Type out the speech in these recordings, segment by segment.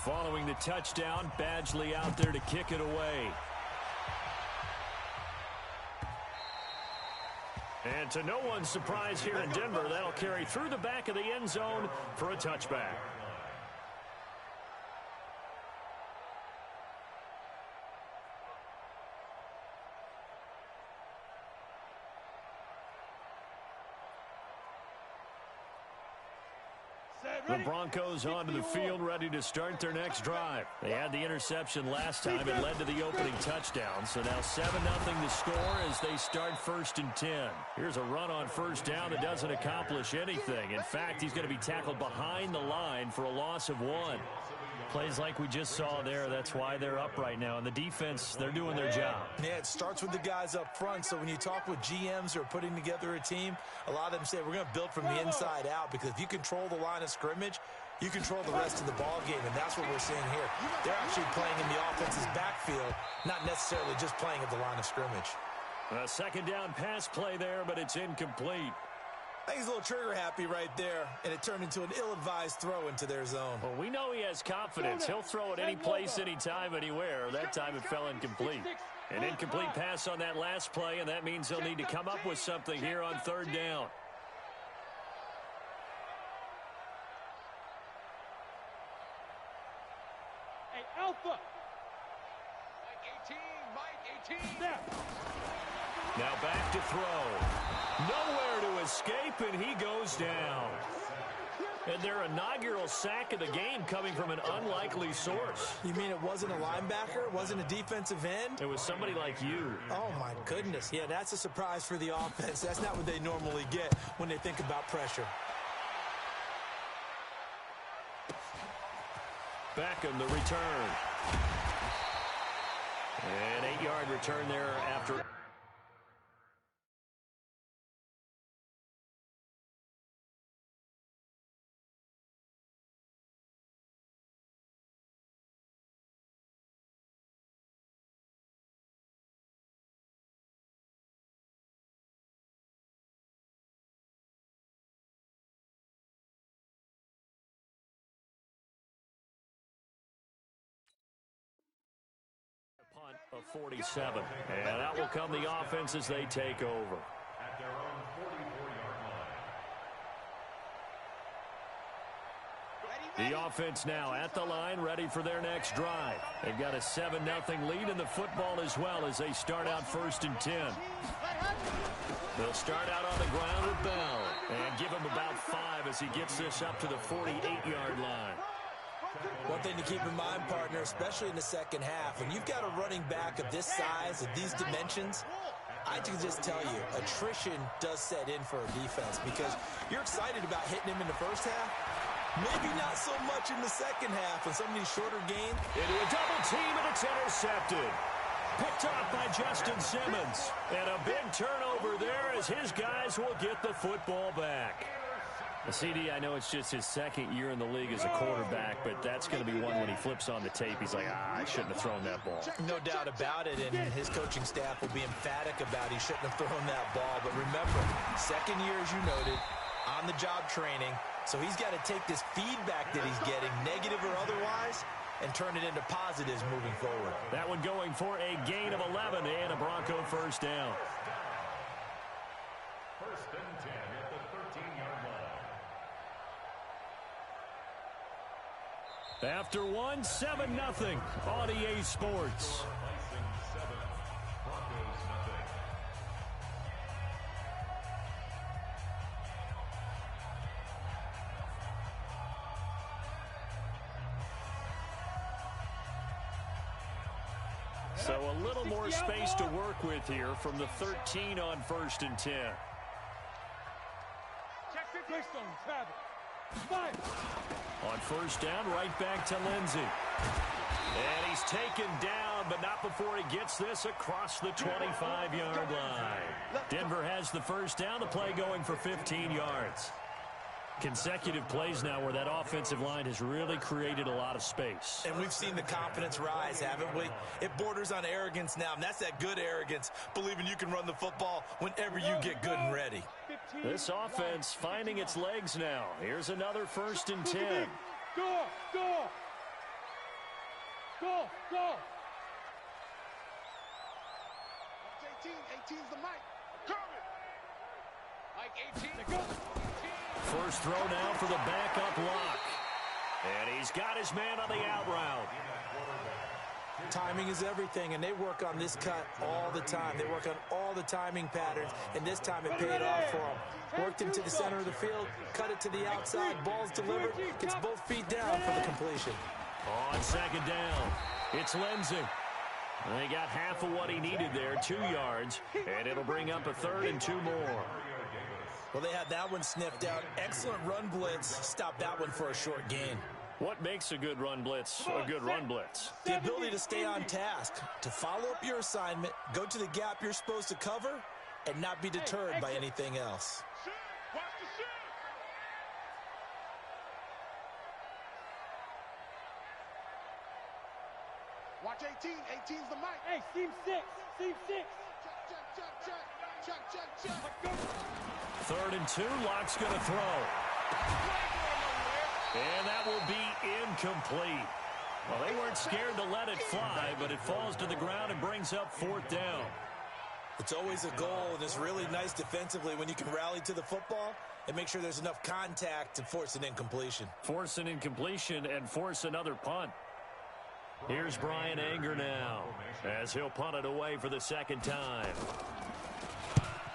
Following the touchdown, Badgley out there to kick it away. And to no one's surprise here in Denver, that'll carry through the back of the end zone for a touchback. The Broncos onto the field, ready to start their next drive. They had the interception last time. It led to the opening touchdown. So now 7-0 the score as they start 1st and 10. Here's a run on first down that doesn't accomplish anything. In fact, he's going to be tackled behind the line for a loss of 1. Plays like we just saw there, that's why they're up right now. And the defense, they're doing their job. Yeah, it starts with the guys up front. So when you talk with GMs who are putting together a team, a lot of them say we're going to build from the inside out, because if you control the line of scrimmage, you control the rest of the ball game, and that's what we're seeing here. They're actually playing in the offense's backfield, not necessarily just playing at the line of scrimmage. A second down pass play there, but it's incomplete. I think he's a little trigger happy right there, and it turned into an ill-advised throw into their zone. Well, we know he has confidence. He'll throw it any place, anytime, anywhere. That time it fell incomplete. An incomplete pass on that last play, and that means he'll need to come up with something here on 3rd down. Hey, Alpha! Mike 18, Now back to throw. Nowhere to escape, and he goes down. And their inaugural sack of the game coming from an unlikely source. You mean it wasn't a linebacker? It wasn't a defensive end? It was somebody like you. Oh, my goodness. Yeah, that's a surprise for the offense. That's not what they normally get when they think about pressure. Beckham, the return. An 8-yard return there after... punt of 47. And out will come the offense as they take over. At their own 44-yard line. The offense now at the line, ready for their next drive. They've got a 7-0 lead in the football as well as they start out 1st and 10. They'll start out on the ground with Bell and give him about 5 as he gets this up to the 48-yard line. One thing to keep in mind, partner, especially in the second half, when you've got a running back of this size, of these dimensions, I can just tell you, attrition does set in for a defense, because you're excited about hitting him in the first half. Maybe not so much in the second half on some of these shorter games. Into a double team, and it's intercepted. Picked off by Justin Simmons. And a big turnover there as his guys will get the football back. CD, I know it's just his second year in the league as a quarterback, but that's going to be one when he flips on the tape. He's like, I shouldn't have thrown that ball. No doubt about it, and his coaching staff will be emphatic about he shouldn't have thrown that ball. But remember, second year, as you noted, on-the-job training. So he's got to take this feedback that he's getting, negative or otherwise, and turn it into positives moving forward. That one going for a gain of 11 and a Bronco first down. 1st and 10 at the 13-yard line. After 7-0 on EA Sports. So a little more space to work with here from the 13 on 1st and 10. Check the Keystone, Travis. On first down, right back to Lindsey. And he's taken down, but not before he gets this across the 25-yard line. Denver has the first down, the play going for 15 yards. Consecutive plays now where that offensive line has really created a lot of space. And we've seen the confidence rise, haven't we? It borders on arrogance now, and that's that good arrogance, believing you can run the football whenever you get good and ready. This offense finding its legs now. Here's another 1st and 10. Go! Go, go. 18's the mic. Coming. Mike 18. Go. First throw now for the backup lock. And he's got his man on the out route. Timing is everything, and they work on this cut all the time. They work on all the timing patterns, and this time it paid off for him. Worked him to the center of the field, cut it to the outside, ball's delivered, gets both feet down for the completion. On second down, it's Lindsay. They got half of what he needed there, 2 yards, and it'll bring up a 3rd and 2 more. Well, they had that one sniffed out. Excellent run blitz. Stop that one for a short gain. What makes a good run blitz a good run blitz? The ability to stay on task, to follow up your assignment, go to the gap you're supposed to cover, and not be deterred by anything else. Watch the shoot. Watch 18. 18's the mic. Hey, seam 6. Seam 6. Check. 3rd and 2, Lock's going to throw. And that will be incomplete. Well, they weren't scared to let it fly, but it falls to the ground and brings up 4th down. It's always a goal, and it's really nice defensively when you can rally to the football and make sure there's enough contact to force an incompletion. Force an incompletion and force another punt. Here's Brian Anger now as he'll punt it away for the 2nd time.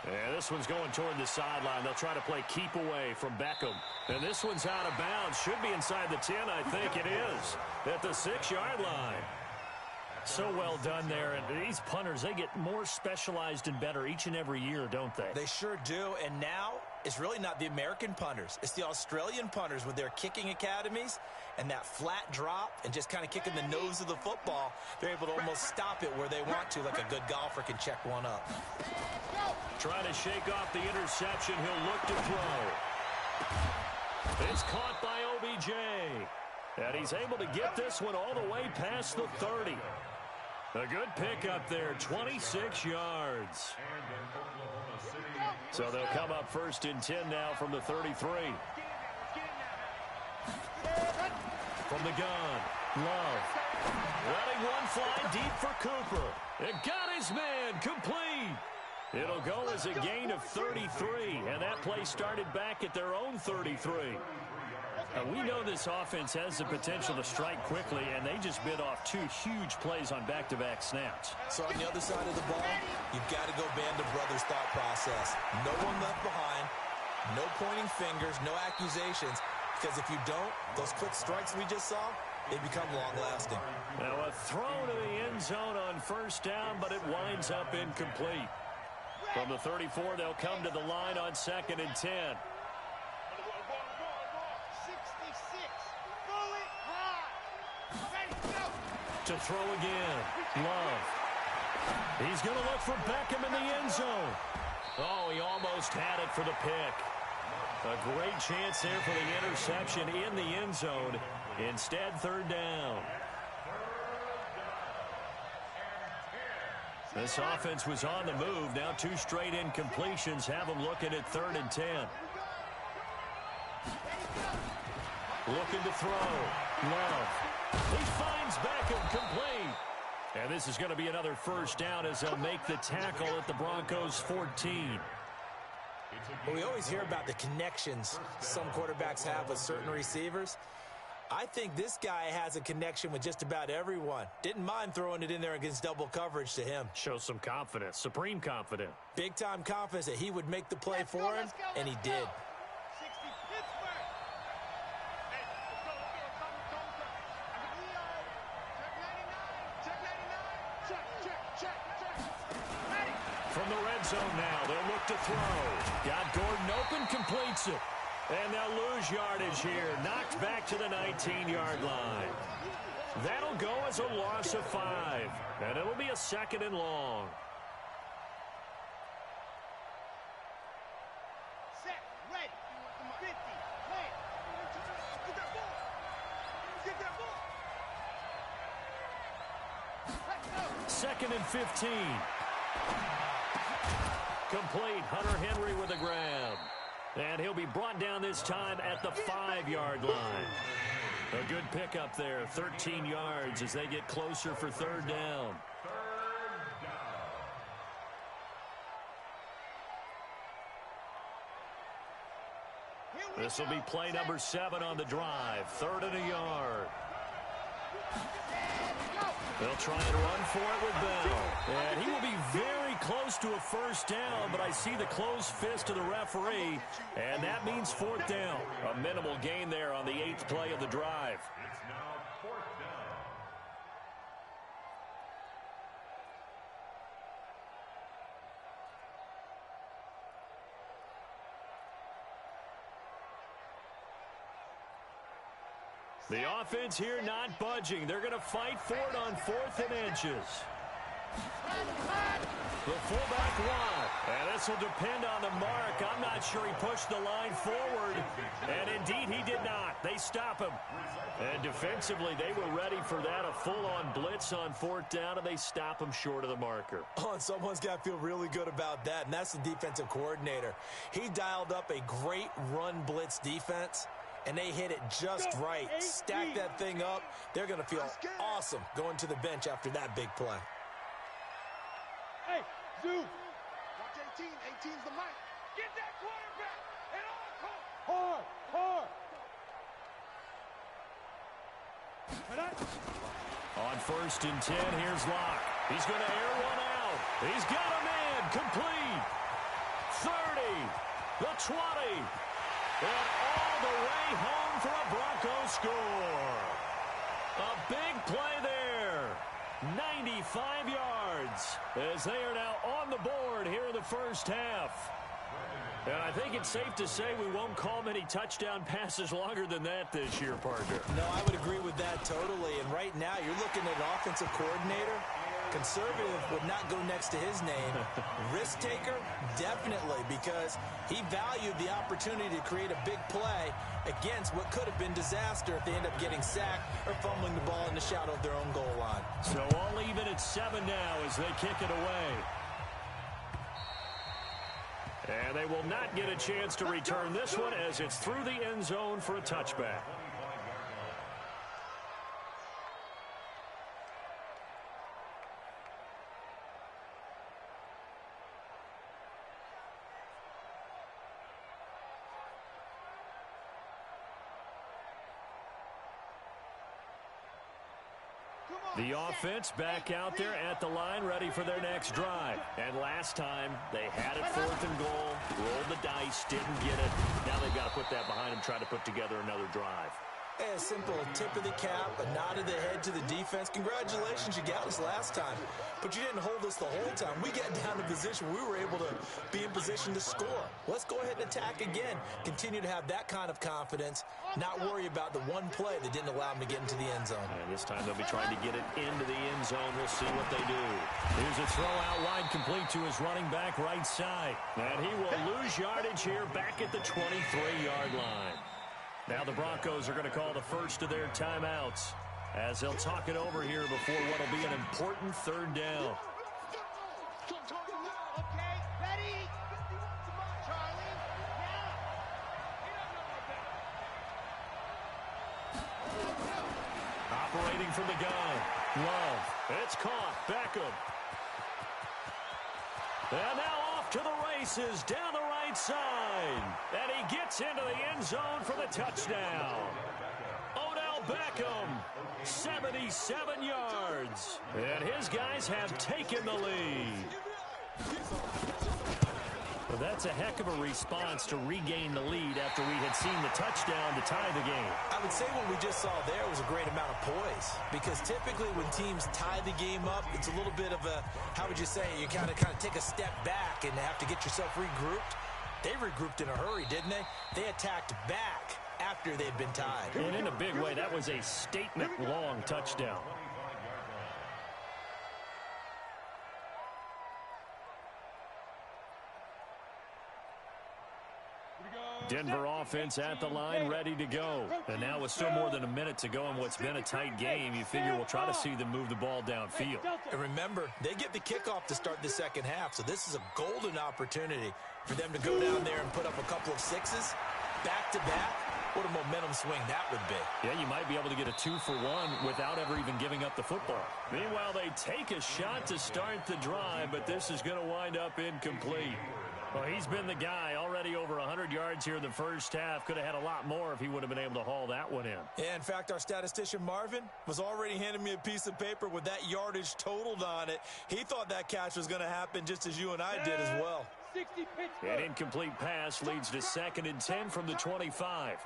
And this one's going toward the sideline. They'll try to play keep away from Beckham. And this one's out of bounds. Should be inside the 10, I think it is. At the 6-yard line. So well done there. And these punters, they get more specialized and better each and every year, don't they? They sure do. And now it's really not the American punters. It's the Australian punters with their kicking academies and that flat drop and just kind of kicking the nose of the football. They're able to almost stop it where they want to, like a good golfer can check one up. Trying to shake off the interception. He'll look to throw. It's caught by OBJ. And he's able to get this one all the way past the 30. A good pickup there, 26 yards. So they'll come up 1st and 10 now from the 33. From the gun, Love. Letting one fly deep for Cooper. It got his man, complete. It'll go as a gain of 33, and that play started back at their own 33. We know this offense has the potential to strike quickly, and they just bit off 2 huge plays on back-to-back snaps. So on the other side of the ball, you've got to go band of brothers thought process. No one left behind, no pointing fingers, no accusations, because if you don't, those quick strikes we just saw, they become long-lasting. Now a throw to the end zone on 1st down, but it winds up incomplete. From the 34, they'll come to the line on 2nd and 10. To throw again. Love. He's going to look for Beckham in the end zone. Oh, he almost had it for the pick. A great chance there for the interception in the end zone. Instead, 3rd down. This offense was on the move. Now 2 straight incompletions have them looking at 3rd and 10. Looking to throw. Love. He finds Beckham complete. And this is going to be another 1st down as they'll make the tackle at the Broncos 14. Well, we always hear about the connections some quarterbacks have with certain receivers. I think this guy has a connection with just about everyone. Didn't mind throwing it in there against double coverage to him. Shows some confidence, supreme confidence. Big-time confidence that he would make the play for him, and he did. 60 Pittsburgh. Hey, let's go. Check 99. Ready. From the red zone now, they'll look to throw. Got Gordon open, completes it. And they'll lose yardage here. Knocked back to the 19-yard line. That'll go as a loss of 5. And it'll be a 2nd and long. Set. Ready. 50. Play. Get that ball. Get that ball. Let's go. 2nd and 15. Complete. Hunter Henry with a grab. And he'll be brought down this time at the 5-yard line. A good pickup there, 13 yards as they get closer for third down. This will be play number 7 on the drive. 3rd and a yard. They'll try and run for it with Bell. And he will be very close to a first down, but I see the closed fist of the referee, and that means 4th down. A minimal gain there on the 8th play of the drive. It's now 4th down. The offense here not budging. They're going to fight for it on 4th and inches. The fullback won. And this will depend on the mark. I'm not sure he pushed the line forward. And indeed, he did not. They stop him. And defensively, they were ready for that. A full-on blitz on 4th down, and they stop him short of the marker. Oh, and someone's got to feel really good about that, and that's the defensive coordinator. He dialed up a great run blitz defense, and they hit it just right. Stack that thing up. They're going to feel awesome going to the bench after that big play. Hey, Zoo. Watch 18. 18's the mic. Get that quarterback. And hard. On 1st and 10, here's Locke. He's going to air one out. He's got a man. Complete. 30. The 20. And all the way home for a Broncos score. A big play there. 95 yards as they are now on the board here in the first half. And I think it's safe to say we won't call many touchdown passes longer than that this year, partner. No, I would agree with that totally. And right now, you're looking at an offensive coordinator. Conservative would not go next to his name. Risk taker, definitely, because he valued the opportunity to create a big play against what could have been disaster if they end up getting sacked or fumbling the ball in the shadow of their own goal line. So all even at 7 now as they kick it away. And they will not get a chance to return this one as it's through the end zone for a touchback. The offense back out there at the line, ready for their next drive. And last time, they had it 4th and goal, rolled the dice, didn't get it. Now they've got to put that behind them, try to put together another drive. A simple tip of the cap, a nod of the head to the defense. Congratulations, you got us last time. But you didn't hold us the whole time. We got down to position. We were able to be in position to score. Let's go ahead and attack again. Continue to have that kind of confidence. Not worry about the one play that didn't allow them to get into the end zone. And this time they'll be trying to get it into the end zone. We'll see what they do. Here's a throw out wide, complete to his running back right side. And he will lose yardage here back at the 23-yard line. Now the Broncos are going to call the first of their timeouts as they'll talk it over here before what will be an important 3rd down. Okay, ready? Charlie, Operating from the gun. Love. It's caught. Beckham. And now off to the races down the right side. And he gets into the end zone for the touchdown. Odell Beckham, 77 yards. And his guys have taken the lead. Well, that's a heck of a response to regain the lead after we had seen the touchdown to tie the game. I would say what we just saw there was a great amount of poise, because typically when teams tie the game up, it's a little bit of a, how would you say, you kind of take a step back and have to get yourself regrouped. They regrouped in a hurry, didn't they? They attacked back after they'd been tied. And in a big way, that was a statement-long touchdown. Denver offense at the line, ready to go. And now with still more than a minute to go in what's been a tight game, you figure we'll try to see them move the ball downfield. And remember, they get the kickoff to start the second half, so this is a golden opportunity for them to go down there and put up a couple of sixes back-to-back What a momentum swing that would be. Yeah, you might be able to get a 2-for-1 without ever even giving up the football. Meanwhile, they take a shot to start the drive, but this is going to wind up incomplete. Well, he's been the guy, already over 100 yards here in the first half. Could have had a lot more if he would have been able to haul that one in. Yeah, in fact, our statistician Marvin was already handing me a piece of paper with that yardage totaled on it. He thought that catch was going to happen just as you and I did as well. 60 An incomplete pass leads to 2nd and 10 from the 25.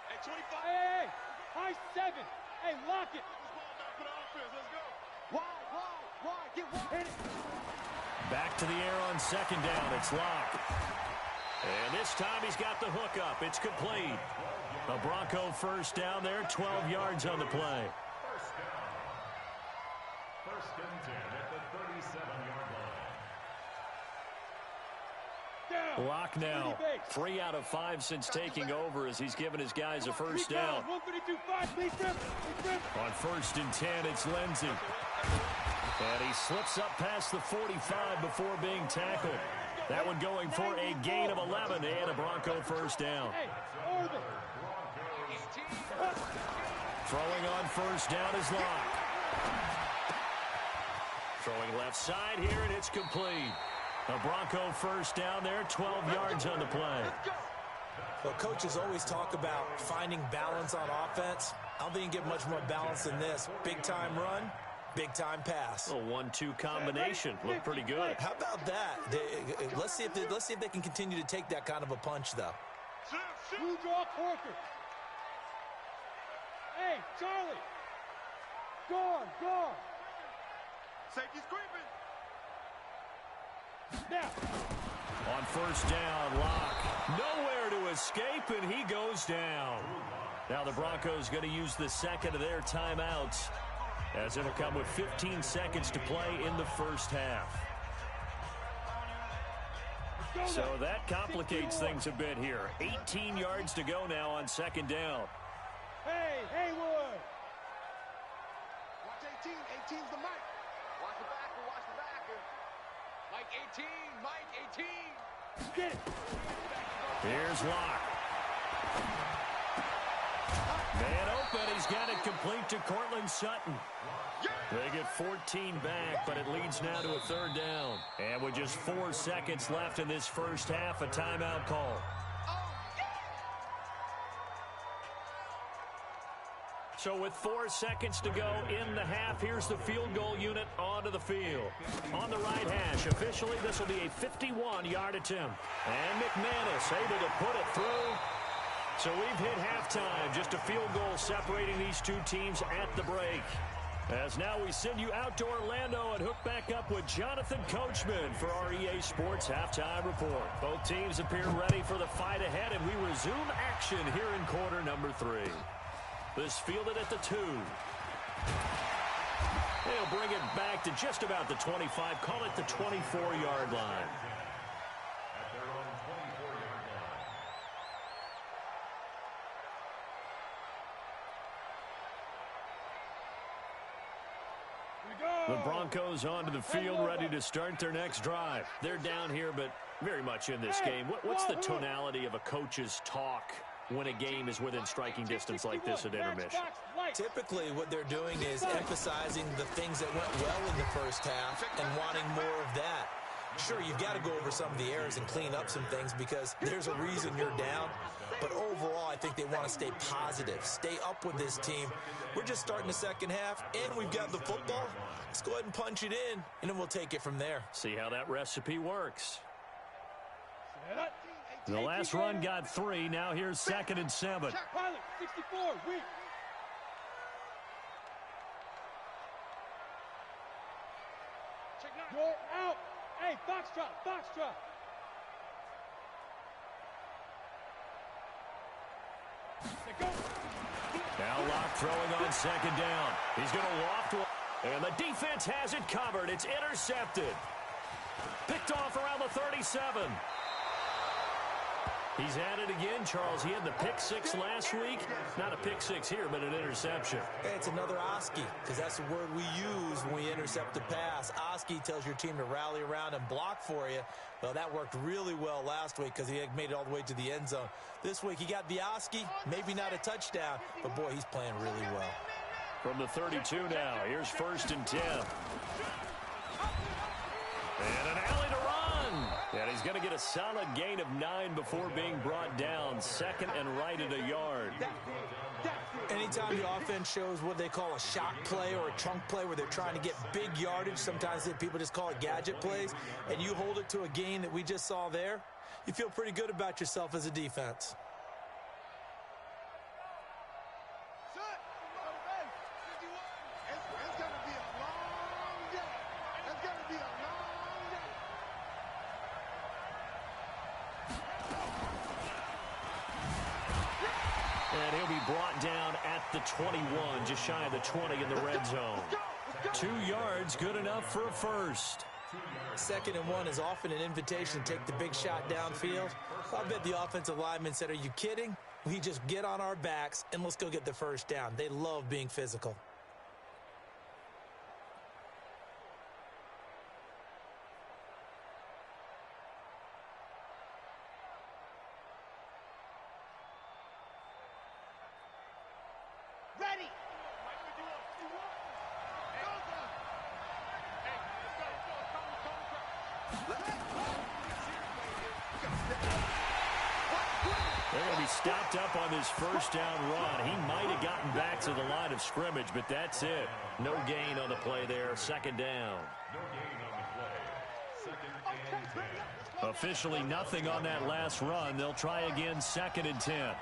Hey, 25. Hey, high 7. Hey, lock it. Wide, get wide. Hit it. Back to the air on 2nd down. It's Locke. And this time he's got the hook up. It's complete. A Bronco first down there, 12 yards on the play. First and 10 at the 37-yard line. Locke now 3 out of 5 since taking over as he's given his guys a first down. On 1st and 10, it's Lindsey. And he slips up past the 45 before being tackled. That one going for a gain of 11 and a Bronco first down. Throwing on first down is Locke. Throwing left side here, and it's complete. A Bronco first down there, 12 yards on the play. Well, coaches always talk about finding balance on offense. I don't think you can get much more balance than this. Big-time run, big-time pass. A 1-2 combination. Looked pretty good. How about that? Let's see if they can continue to take that kind of a punch, though. Blue draw Corker. Hey, Charlie. Guard. Safety's creeping. Now. On first down, Locke. Nowhere to escape, and he goes down. Now the Broncos going to use the 2nd of their timeouts, as it'll come with 15 seconds to play in the first half. So that complicates things a bit here. 18 yards to go now on 2nd down. Hey, Haywood. Watch 18. 18's the Mike. Watch the backer. Mike 18. Mike 18. Get it. Here's Locke. Man open. He's got it complete to Cortland Sutton. They get 14 back, but it leads now to a 3rd down. And with just 4 seconds left in this first half, a timeout call. So with 4 seconds to go in the half, here's the field goal unit onto the field. On the right hash, officially this will be a 51-yard attempt. And McManus able to put it through. So we've hit halftime, just a field goal separating these two teams at the break. As now we send you out to Orlando and hook back up with Jonathan Coachman for our EA Sports Halftime Report. Both teams appear ready for the fight ahead, and we resume action here in quarter number 3. This fielded at the 2. They'll bring it back to just about the 25, call it the 24-yard line. At their own 24-yard line. The Broncos onto the field, ready to start their next drive. They're down here, but very much in this game. What's the tonality of a coach's talk when a game is within striking distance like this at intermission? Typically, what they're doing is emphasizing the things that went well in the first half and wanting more of that. Sure, you've got to go over some of the errors and clean up some things because there's a reason you're down. But overall, I think they want to stay positive, stay up with this team. We're just starting the second half, and we've got the football. Let's go ahead and punch it in, and then we'll take it from there. See how that recipe works. The last run got 3. Now here's 2nd and 7. Pilot, 64, weak. You're out. Hey, Foxtrot. Now Locke throwing on 2nd down. He's going to loft one. And the defense has it covered. It's intercepted. Picked off around the 37. He's at it again, Charles. He had the pick six last week. Not a pick six here, but an interception. Hey, it's another Oski, because that's the word we use when we intercept the pass. Oski tells your team to rally around and block for you. Well, that worked really well last week because he had made it all the way to the end zone. This week, he got the Oski, maybe not a touchdown, but boy, he's playing really well. From the 32 now, here's 1st and 10. And an alley to run. And he's going to get a solid gain of 9 before being brought down. Second and right at a yard. Anytime the offense shows what they call a shock play or a chunk play where they're trying to get big yardage, sometimes people just call it gadget plays, and you hold it to a gain that we just saw there, you feel pretty good about yourself as a defense. And he'll be brought down at the 21, just shy of the 20 in the red zone. 2 yards, good enough for a first. 2nd and 1 is often an invitation to take the big shot downfield. I bet the offensive lineman said, are you kidding? We just get on our backs and let's go get the first down. They love being physical. Ready. They're going to be stopped up on this first down run. He might have gotten back to the line of scrimmage, but that's it. No gain on the play there. 2nd down. No gain on the play. 2nd and 10. Officially nothing on that last run. They'll try again 2nd and 10.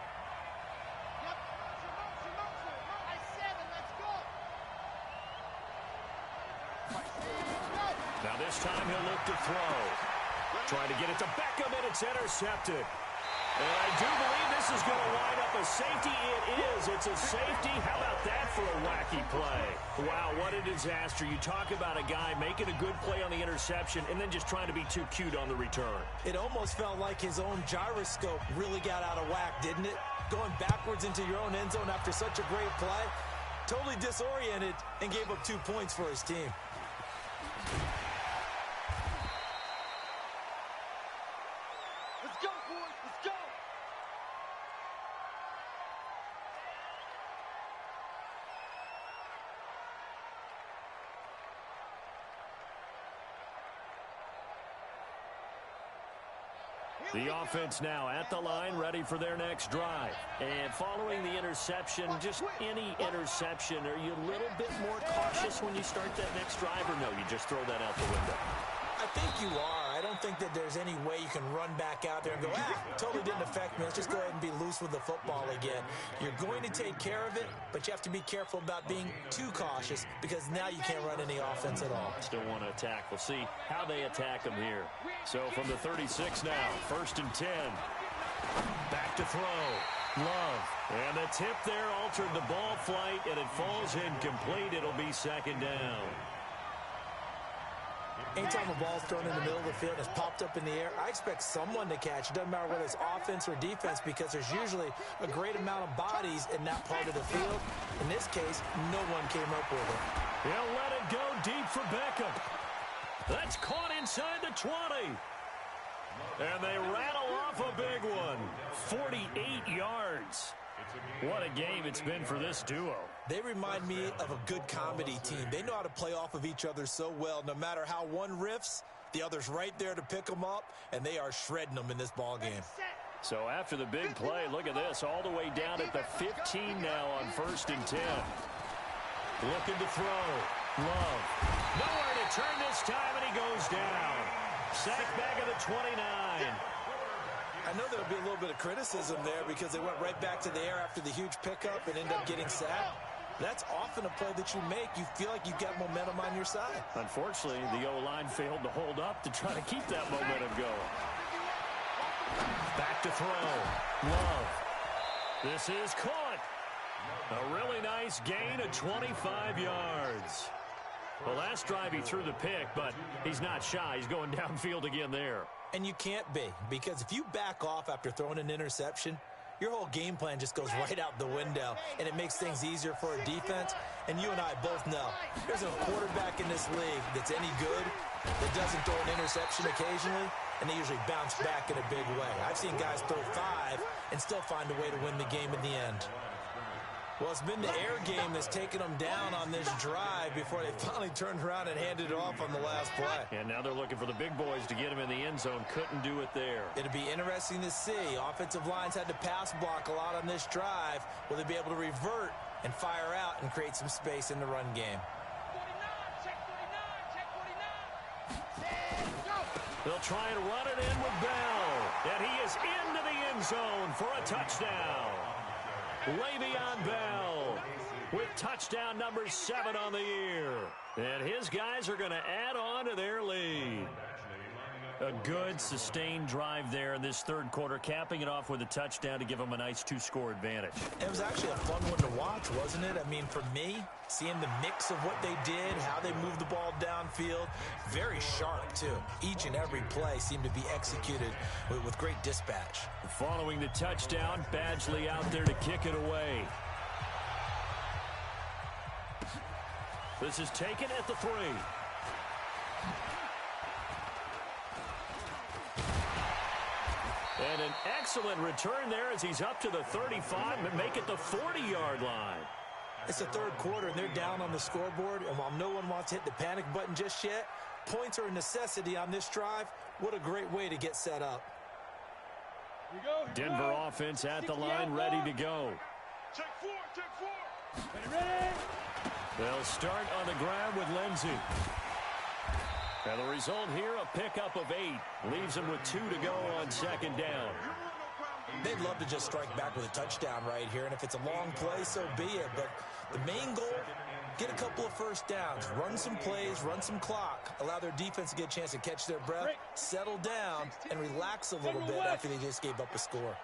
Now this time he'll look to throw. Trying to get it to Beckham, and it's intercepted. And I do believe this is going to wind up a safety. It is. It's a safety. How about that for a wacky play? Wow, what a disaster. You talk about a guy making a good play on the interception and then just trying to be too cute on the return. It almost felt like his own gyroscope really got out of whack, didn't it? Going backwards into your own end zone after such a great play. Totally disoriented and gave up 2 points for his team. Let's go, boys. Let's go. The offense now at the line, ready for their next drive. And following the interception, just any interception, are you a little bit more cautious when you start that next drive, or no, you just throw that out the window? I think you are. I don't think that there's any way you can run back out there and go, totally didn't affect me. Let's just go ahead and be loose with the football again. You're going to take care of it, but you have to be careful about being too cautious because now you can't run any offense at all. Still want to attack. We'll see how they attack them here. So from the 36 now, 1st and 10. Back to throw. Love. And the tip there altered the ball flight, and it falls incomplete. It'll be 2nd down. Anytime a ball's thrown in the middle of the field and it's popped up in the air, I expect someone to catch. It doesn't matter whether it's offense or defense because there's usually a great amount of bodies in that part of the field. In this case, no one came up with it. He'll let it go deep for Beckham. That's caught inside the 20. And they rattle off a big one. 48 yards. What a game it's been for this duo. They remind me of a good comedy team. They know how to play off of each other so well. No matter how one riffs, the other's right there to pick them up, and they are shredding them in this ball game. So after the big play, look at this, all the way down at the 15 now on 1st and 10. Looking to throw. Love. Nowhere to turn this time, and he goes down. Sacked back at the 29. I know there'll be a little bit of criticism there because they went right back to the air after the huge pickup and ended up getting sacked. That's often a play that you make. You feel like you've got momentum on your side. Unfortunately, the O-line failed to hold up to try to keep that momentum going. Back to throw. Love. This is caught. A really nice gain of 25 yards. Well, last drive he threw the pick, but he's not shy. He's going downfield again there. And you can't be, because if you back off after throwing an interception, your whole game plan just goes right out the window, and it makes things easier for a defense. And you and I both know there's a quarterback in this league that's any good that doesn't throw an interception occasionally, and they usually bounce back in a big way. I've seen guys throw 5 and still find a way to win the game in the end. Well, it's been the air game that's taken them down on this drive before they finally turned around and handed it off on the last play. And now they're looking for the big boys to get him in the end zone. Couldn't do it there. It'll be interesting to see. Offensive lines had to pass block a lot on this drive. Will they be able to revert and fire out and create some space in the run game? 49, check 49, check 49. They'll try and run it in with Bell. And he is into the end zone for a touchdown. Le'Veon Bell with touchdown number 7 on the year. And his guys are going to add on to their lead. A good, sustained drive there in this third quarter, capping it off with a touchdown to give them a nice 2-score advantage. It was actually a fun one to watch, wasn't it? I mean, for me, seeing the mix of what they did, how they moved the ball downfield, very sharp, too. Each and every play seemed to be executed with great dispatch. Following the touchdown, Badgley out there to kick it away. This is taken at the 3. And an excellent return there as he's up to the 35 and make it the 40-yard line. It's the third quarter, and they're down on the scoreboard. And while no one wants to hit the panic button just yet, points are a necessity on this drive. What a great way to get set up. Denver offense at the line, ready to go. Check 4, check 4. Ready? They'll start on the ground with Lindsey. And the result here, a pickup of 8. Leaves them with 2 to go on second down. They'd love to just strike back with a touchdown right here, and if it's a long play, so be it. But the main goal, get a couple of first downs, run some plays, run some clock, allow their defense to get a chance to catch their breath, settle down, and relax a little bit after they just gave up a score.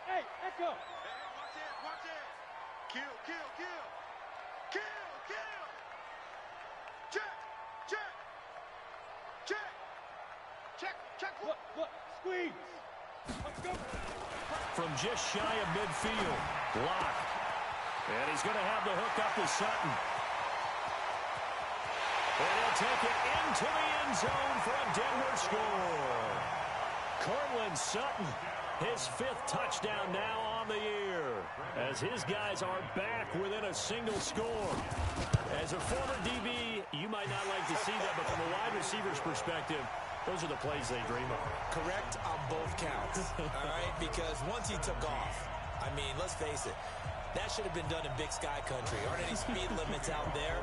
Hey, echo. Watch it. Kill, kill, kill. Kill, kill. Check, check. Check. Check, check. Look, squeeze. Let's go. From just shy of midfield, Locke. And he's going to have the hook up to Sutton. And he'll take it into the end zone for a Denver score. Cortland Sutton, his 5th touchdown now on the year, as his guys are back within a single score. As a former DB, you might not like to see that, but from a wide receiver's perspective, those are the plays they dream of. Correct on both counts, all right? Because once he took off, I mean, let's face it, that should have been done in Big Sky country. Aren't any speed limits out there?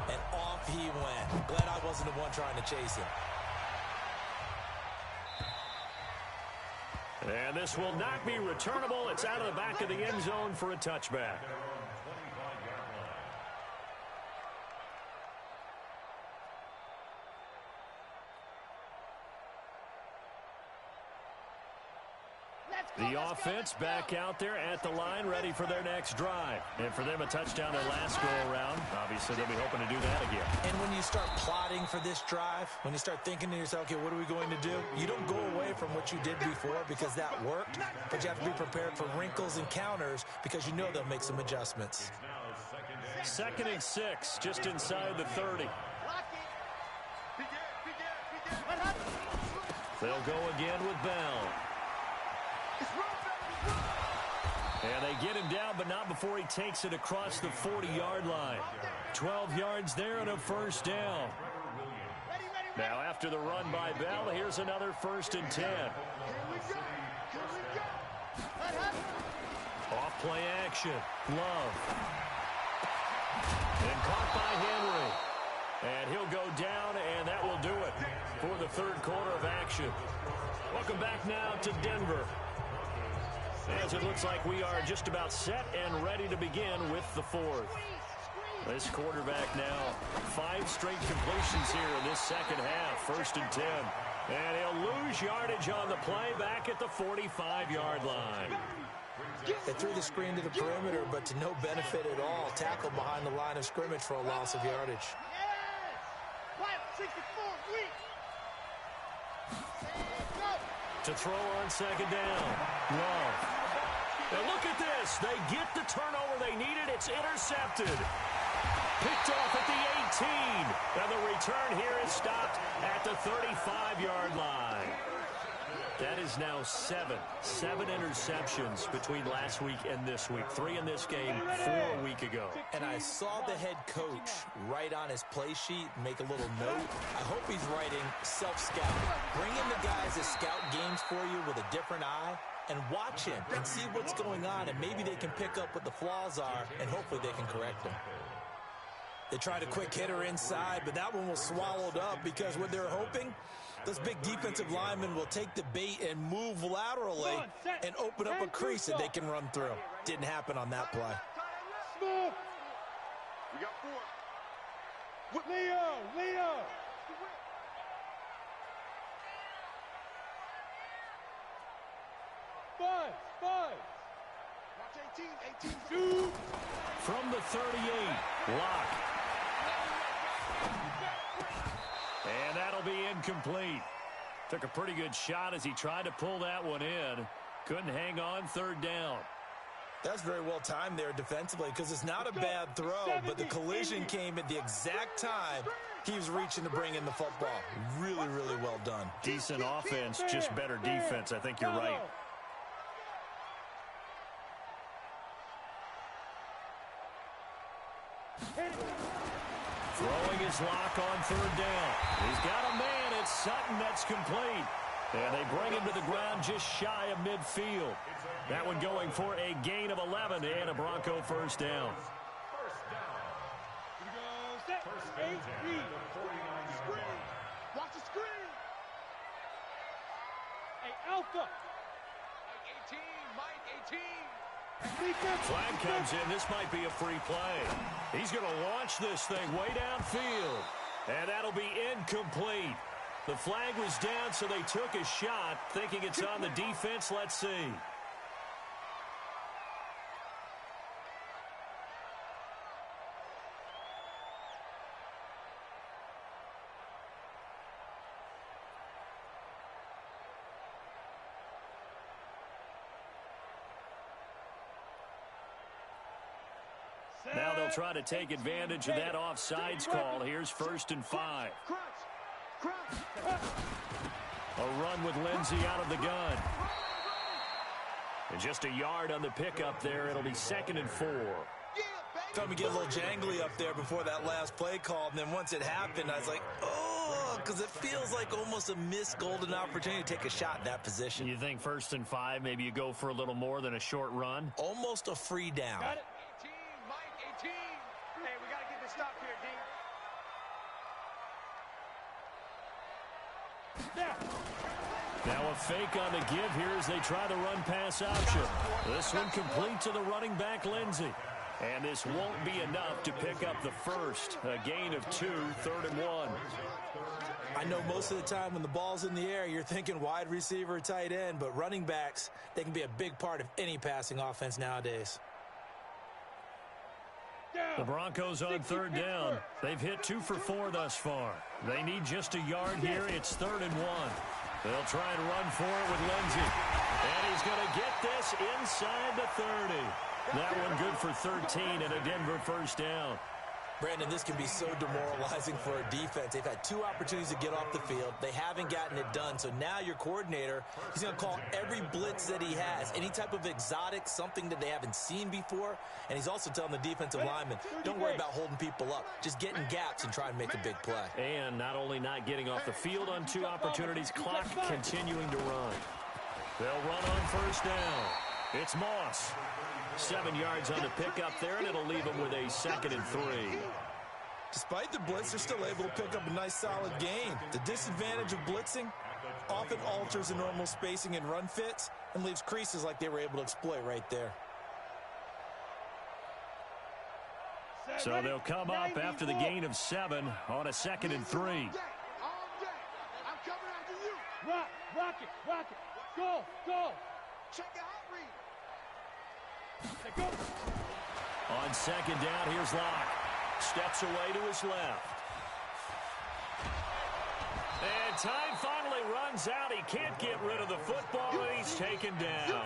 And off he went. Glad I wasn't the one trying to chase him. And this will not be returnable. It's out of the back of the end zone for a touchback. The offense back out there at the line, ready for their next drive. And for them, a touchdown their last go-around. Obviously, they'll be hoping to do that again. And when you start plotting for this drive, when you start thinking to yourself, okay, what are we going to do? You don't go away from what you did before because that worked, but you have to be prepared for wrinkles and counters because you know they'll make some adjustments. 2nd and 6, just inside the 30. They'll go again with Bell. And they get him down, but not before he takes it across the 40-yard line. 12 yards there and a first down. Now after the run by Bell, here's another 1st and 10. Off play action. Love. And caught by Henry. And he'll go down, and that will do it for the third quarter of action. Welcome back now to Denver, as it looks like we are just about set and ready to begin with the 4th. This quarterback now, 5 straight completions here in this second half. 1st and 10. And he'll lose yardage on the play back at the 45-yard line. They threw the screen to the perimeter, but to no benefit at all. Tackled behind the line of scrimmage for a loss of yardage. Pilot 64, weak. To throw on second down. Love. And look at this. They get the turnover they needed. It's intercepted. Picked off at the 18. And the return here is stopped at the 35-yard line. That is now seven interceptions between last week and this week. 3 in this game, 4 a week ago. And I saw the head coach write on his play sheet, make a little note. I hope he's writing self-scouting. Bring in the guys that scout games for you with a different eye and watch him and see what's going on, and maybe they can pick up what the flaws are, and hopefully they can correct them. They tried a quick hitter inside, but that one was swallowed up because what they're hoping, those big defensive linemen will take the bait and move laterally and open up a crease that they can run through. Didn't happen on that play. Smooth. We got 4. Leo. Five. Watch 18. 2. From the 38, Locke. And that'll be incomplete. Took a pretty good shot as he tried to pull that one in. Couldn't hang on, third down. That's very well timed there defensively because it's not a bad throw, but the collision came at the exact time he was reaching to bring in the football. Really, really well done. Decent offense, just better defense. I think you're right. Throwing his Lock on third down. He's got a man. It's Sutton. That's complete. And they bring him to the ground just shy of midfield. That one going for a gain of 11 and a Bronco first down. First down. Screen. Watch the screen. Hey, Alpha. Mike 18. Flag comes in. This might be a free play. He's going to launch this thing way downfield. And that'll be incomplete. The flag was down, so they took a shot, thinking it's on the defense. Let's see. Now they'll try to take advantage of that offsides call. Here's 1st and 5. A run with Lindsey out of the gun. And just a yard on the pickup there. It'll be 2nd and 4. Thought we get a little jangly up there before that last play call, and then once it happened, I was like, oh, because it feels like almost a missed golden opportunity to take a shot in that position. You think 1st and 5, maybe you go for a little more than a short run? Almost a free down. Got it. 18, Mike 18. Hey, we got to get this stop here, D. Now a fake on the give here as they try the run-pass option. This one complete to the running back, Lindsey. And this won't be enough to pick up the first. A gain of 2, 3rd and 1. I know most of the time when the ball's in the air, you're thinking wide receiver, tight end, but running backs, they can be a big part of any passing offense nowadays. The Broncos on 3rd down. They've hit 2 for 4 thus far. They need just a yard here. It's 3rd and 1. They'll try and run for it with Lindsey. And he's going to get this inside the 30. That one good for 13 and a Denver first down. Brandon, this can be so demoralizing for a defense. They've had 2 opportunities to get off the field. They haven't gotten it done. So now your coordinator, he's going to call every blitz that he has, any type of exotic, something that they haven't seen before. And he's also telling the defensive lineman, don't worry about holding people up. Just get in gaps and try and make a big play. And not only not getting off the field on 2 opportunities, clock continuing to run. They'll run on 1st down. It's Moss. 7 yards on the pickup there, and it'll leave them with a 2nd and 3. Despite the blitz, they're still able to pick up a nice solid gain. The disadvantage of blitzing often alters the normal spacing and run fits and leaves creases like they were able to exploit right there. So they'll come up after the gain of 7 on a 2nd and 3. All day. I'm coming after you. Rock it. Go. Check the hot read. Go. On 2nd down, here's Locke. Steps away to his left. time finally runs out. He can't get rid of the football, and he's taken down.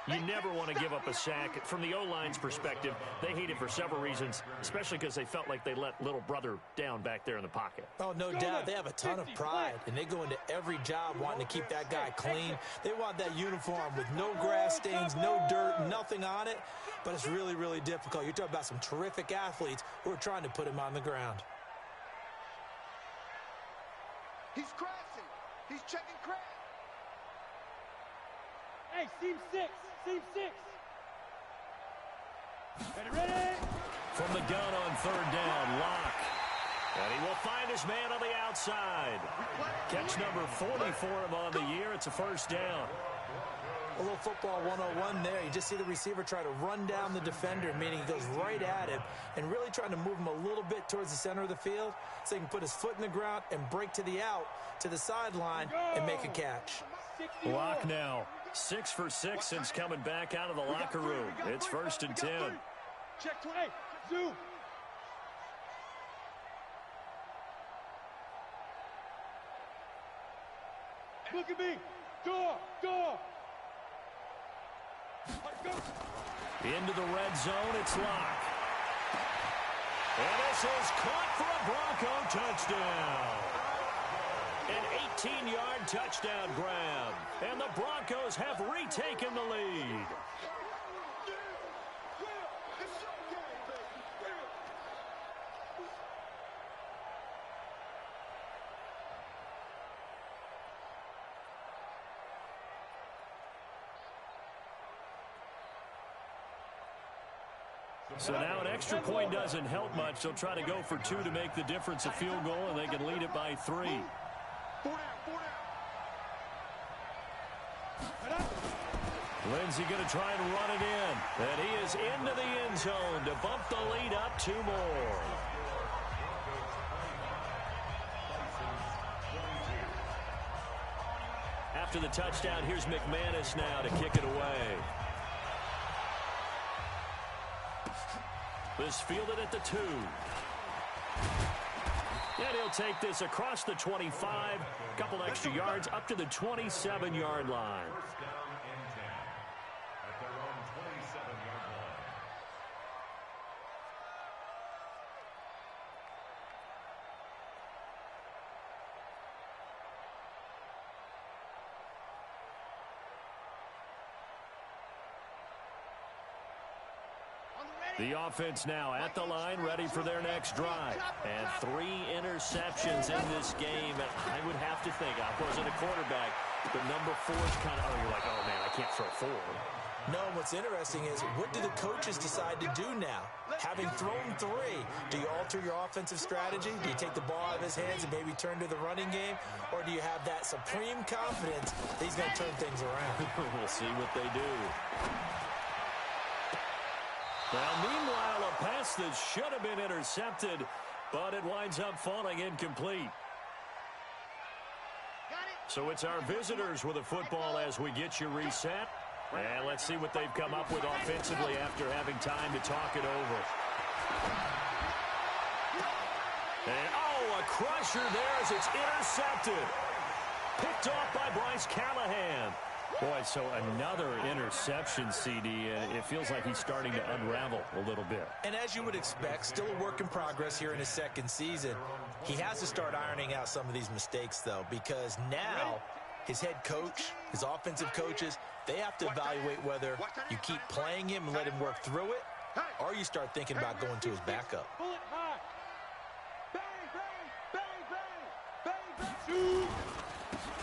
You never want to give up a sack. From the O-line's perspective, they hate it for several reasons, especially because they felt like they let little brother down back there in the pocket. Oh, no doubt. They have a ton of pride, and they go into every job wanting to keep that guy clean. They want that uniform with no grass stains, no dirt, nothing on it. But it's really, really difficult. You're talking about some terrific athletes who are trying to put him on the ground. He's crashing. He's checking crash. Hey, seam six. Seam six. Ready? From the gun on third down, Locke. And he will find his man on the outside. Catch number 40 for him on the year. It's a first down. A little football 101 there. You just see the receiver try to run down the defender, meaning he goes right at him and really trying to move him a little bit towards the center of the field so he can put his foot in the ground and break to the out, to the sideline, and make a catch. Locke now 6 for 6 since coming back out of the locker room. It's first and 10. Check 20. Zoom. Look at me. Door. Into the red zone, it's Locke. And this is caught for a Bronco touchdown. An 18-yard touchdown grab. And the Broncos have retaken the lead. So now an extra point doesn't help much. They'll try to go for 2 to make the difference a field goal, and they can lead it by 3. Lindsey going to try and run it in. And he is into the end zone to bump the lead up 2 more. After the touchdown, here's McManus now to kick it away. This fielded at the 2. And he'll take this across the 25. A couple extra yards up to the 27-yard line. First down and 10 at their own 27-yard line. The offense now at the line, ready for their next drive. And 3 interceptions in this game. And I would have to think, I wasn't a quarterback, but number 4 is kind of, you're like, oh, man, I can't throw 4. No, what's interesting is, what do the coaches decide to do now? Having thrown 3, do you alter your offensive strategy? Do you take the ball out of his hands and maybe turn to the running game? Or do you have that supreme confidence that he's going to turn things around? We'll see what they do. Well, meanwhile, a pass that should have been intercepted, but it winds up falling incomplete. So it's our visitors with a football as we get you reset. And let's see what they've come up with offensively after having time to talk it over. And, oh, a crusher there as it's intercepted. Picked off by Bryce Callahan. Boy, so another interception, CD. It feels like he's starting to unravel a little bit. And as you would expect, still a work in progress here in his second season. He has to start ironing out some of these mistakes, though, because now his head coach, his offensive coaches, they have to evaluate whether you keep playing him and let him work through it, or you start thinking about going to his backup.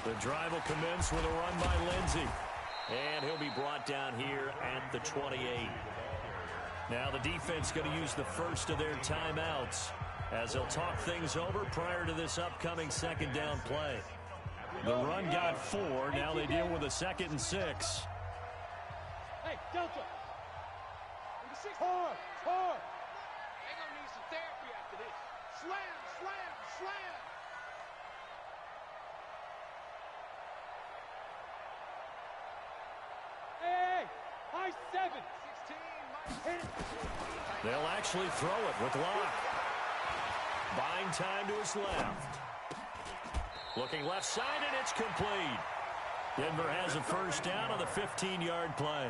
The drive will commence with a run by Lindsey. And he'll be brought down here at the 28. Now the defense going to use the first of their timeouts as they'll talk things over prior to this upcoming second down play. The run got 4. Now they deal with a 2nd and 6. Hey, Delta. Hard. They're going to need some therapy after this. Slam. Hey, high 7. 16, They'll actually throw it with Locke. Buying time to his left. Looking left side, and it's complete. Denver has a first down on the 15-yard play.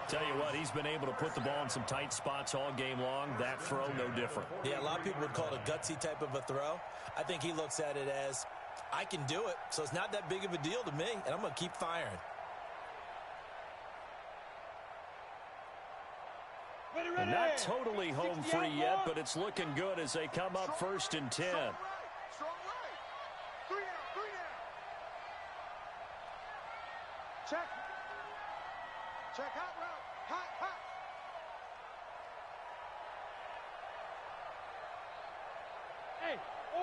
Tell you what, he's been able to put the ball in some tight spots all game long. That throw, no different. Yeah, a lot of people would call it a gutsy type of a throw. I think he looks at it as, I can do it, so it's not that big of a deal to me, and I'm going to keep firing. And not totally home free yet, but it's looking good as they come up first and 10. Strong right. Three down. Check. Check hot route. Hot. Hey,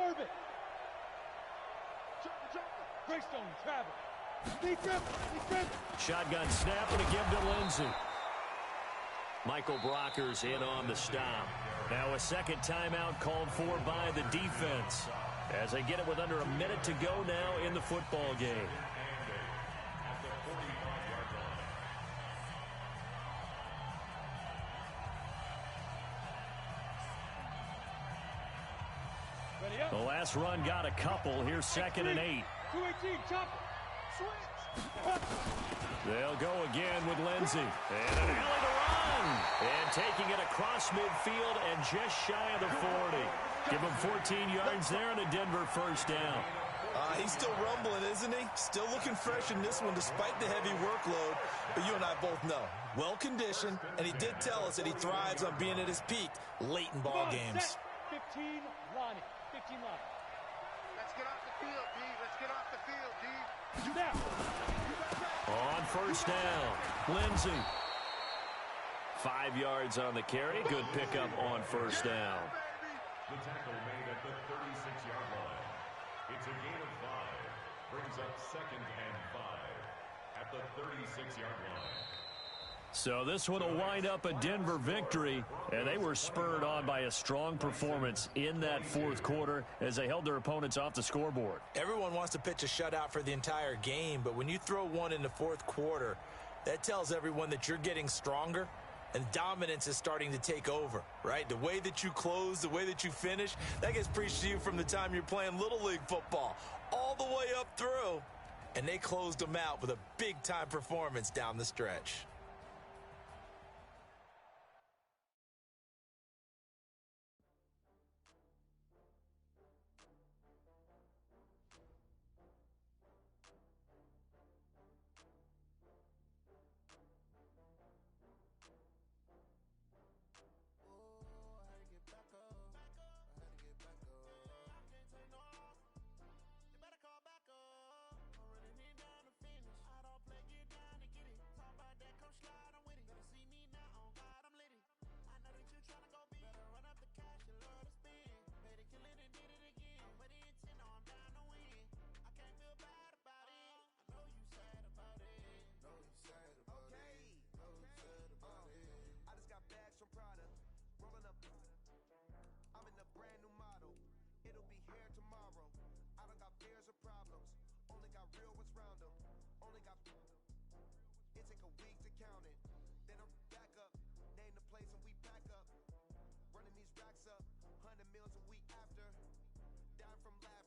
orbit. Jump. Greystone, travel. Defense. Shotgun snap and a give to Lindsey. Michael Brocker's in on the stop. Now a second timeout called for by the defense as they get it with under a minute to go now in the football game. The last run got a couple. Here's 2nd and 8. 218, chop. Switch. They'll go again with Lindsey. And an alley to run. And taking it across midfield and just shy of the 40. Give him 14 yards there and a Denver first down. He's still rumbling, isn't he? Still looking fresh in this one despite the heavy workload. But you and I both know, well-conditioned, and he did tell us that he thrives on being at his peak late in ball games. 15 line. Let's get off the field, D. Let's get off the field, D. You down. On first down, Lindsey. 5 yards on the carry. Good pickup on first down. The tackle made at the 36-yard line. It's a gain of 5. Brings up 2nd and 5 at the 36-yard line. So this one will wind up a Denver victory, and they were spurred on by a strong performance in that fourth quarter as they held their opponents off the scoreboard. Everyone wants to pitch a shutout for the entire game, but when you throw one in the fourth quarter, that tells everyone that you're getting stronger and dominance is starting to take over, right? The way that you close, the way that you finish, that gets preached to you from the time you're playing Little League football all the way up through, and they closed them out with a big-time performance down the stretch. Running these racks up, 100 meals a week after. Down from lab